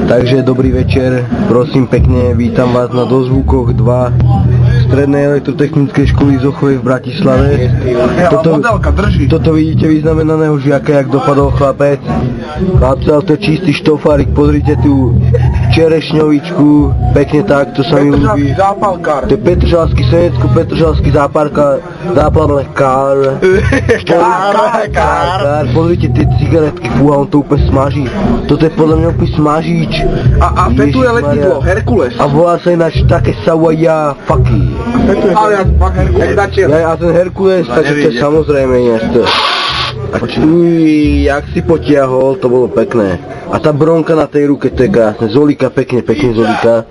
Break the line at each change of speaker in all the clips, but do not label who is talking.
Takže dobrý večer, prosím pekne, vítam vás na Dozvukoch 2 Strednej elektrotechnickej školy Zochovej v Bratislave. Toto vidíte vyznamenaného žiaka, jak dopadol chlapec. Chlapci, ale to je čistý štofárik, pozrite tú čerešňovičku, pekne tak, to sa mi ľúbi. To je Petržalský Senecko, Petržalský zápalkár. Pozrite tie cigaretky, fúha, on to úplne smaží. Toto je podľa mňa úplne smažíč.
A petuje letidlo, Herkules.
A volá sa ináč také Sawaja Faki. A ten Herkules, takže to je samozrejme ináč to. A uj, jak si potiahol, to bolo pekné. A tá bronka na tej ruke, to je krásne. Zolika, pekne Zolika.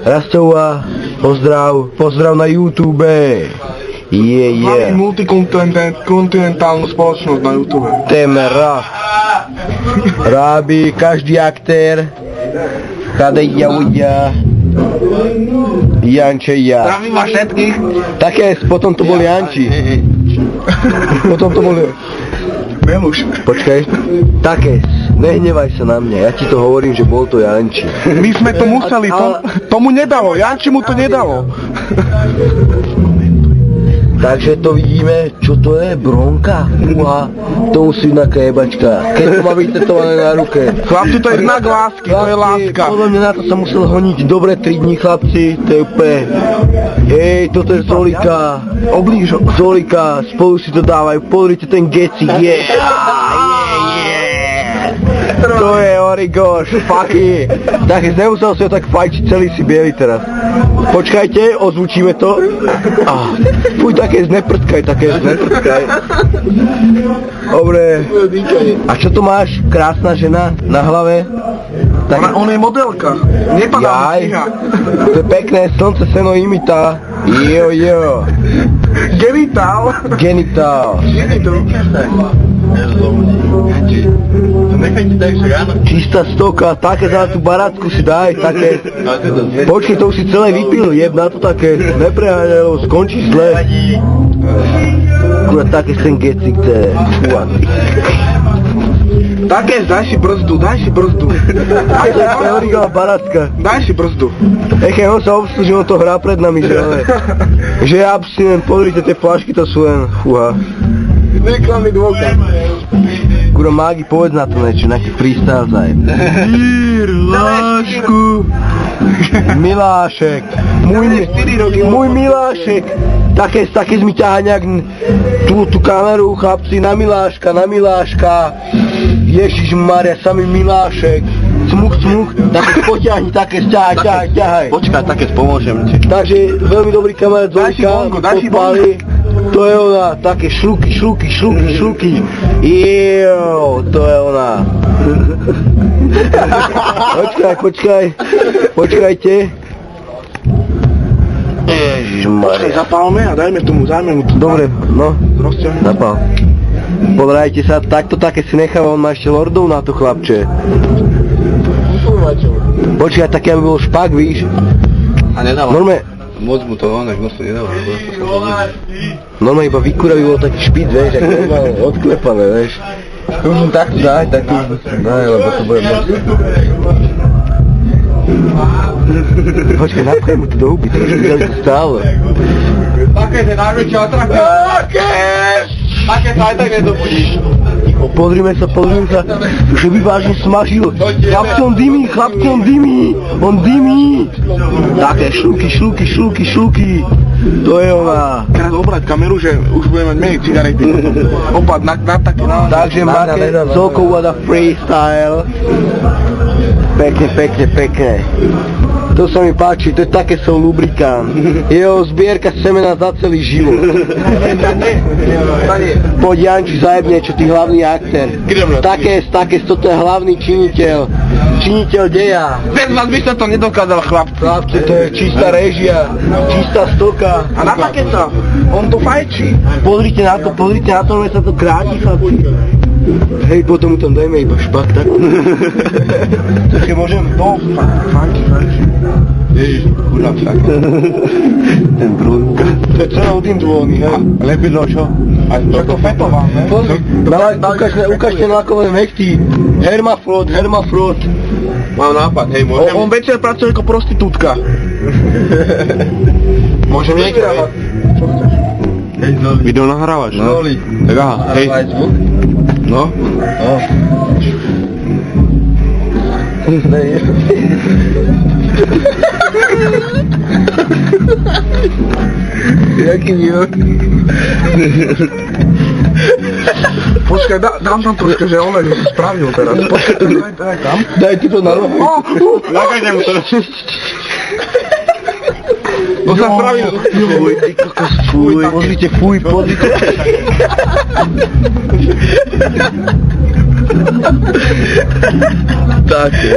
Rastová, pozdrav na YouTube.
Máme multikontinentálnu spoločnosť na YouTube.
Téme Rábi, každý aktér, kade ja, Janče ja.
Zdravím vás všetkých.
Také, potom to bol Janči. Potom to bol...
Beluš.
Počkaj, také, nehnevaj sa na mňa, ja ti to hovorím, že bol to Janči.
My sme to museli, tomu nedalo, Janči mu to nedalo.
Takže to vidíme, čo to je, bronka? Uha, to musí byť taká jebačka. Keď to má byť tetované na ruke.
Chlapci, to je znak lásky, to je láska.
Podľa mňa na to sa musel honiť dobre 3 dní, chlapci, to je úplne... Hej, toto je Zolika.
Oblížo.
Zolika, spolu si to dávajú, pozrite ten gecik, To je Origoš, fucky. Tak nemusel si ho tak fajčiť, celý si bielý teraz. Počkajte, ozvučíme to. Fuj, také neprtkaj. Dobre. A čo tu máš, krásna žena na hlave?
Ona je modelka, nepadá mu kniha.
To je pekné, slnce seno imita. Jo.
Genitál.
Čistá stoka, také za tú barátku si daj, také. Počkej, to už si celé vypil, jeb na to také, nepreháňaj, lebo skončí zle. Kurva, také ten gecik, to je
Také, daj si brzdu.
To je originálna barátka.
Daj si brzdu.
Echej, on sa obslúži, on to hrá pred nami, že je abstinent, pozrite, tie flašky to sú len, fúha.
Reklamný dôkaz.
Kurva, Mági, povedz na to niečo, nejaký freestyle zaj. Lášku, Milášek, môj Milášek. Také mi ťaha nejak tú kameru, chlapci, na Miláška. Ježišmaria, samý Milášek. Cmuch, také potiahni, také ťahaj.
Počkaj, také pomôžem ti.
Takže veľmi dobrý kamarát Zolika, podpáli. To je ona, také šluky. To je ona. Počkajte.
Ježišmaria. Zapálme a dajme mu to.
Dobre, no.
Rozťahni.
Zapál. Pozerajte sa, také si necháva, on má ešte lordov na to, chlapče. Počkaj, tak ja by bol špak, víš?
A nedáva. Moc mu to nedáva.
Normálne iba vykúra by bol taký špít, vieš, ak normálne odklepané, vieš. Takto daj, lebo to bude moc. Počkaj, napchaj mu to do huby, trošku ďalej to stále.
Také je najväčšia atrakcia. Také sa aj tak nedobudíš.
Pozrime sa, že by vážne smažil. Chlapci, on dymí. Také šluky. To je ona.
Teraz obrať kameru, že už budeme mať menej cigarety. Opad na taký na...
Takže máte celkou voda freestyle. Pekne. To sa mi páči, to je také som lubrikán. Jeho zbierka semena za celý život. Poď Janči, zajeb niečo, ty hlavný aktér. Také, toto je hlavný činiteľ deja.
Bez vás by sa to nedokázal, chlapci.
Chlapci, to je čistá réžia, čistá stoka.
A na takéto, on to fajčí.
Pozrite na to, že sa to kráti, chlapci. Hej, potom mu tam dajme iba špak, tak. Keď môžem?
Fajčí.
Ježiš, kurva, však. Ten druhý.
To je celý tým dôvodný, hej?
Lepidlo, čo? A však to fetovám, ne?
Ukážte na lakové mechty. Hermafrod.
Mám nápad, hej, môžem...
On večer pracuje ako prostitútka. Môžem niekde? Video nahrávaš?
No.
Tak aha, hej.
No?
Jaký výrok?
Počkaj, dám tam troška, že on že to spravil teraz. Počkaj, daj tam.
Daj ti to na rohu.
Nakážte mu to. To sa spravil.
Fuj, ty kokos, fuj. Pozrite. Také.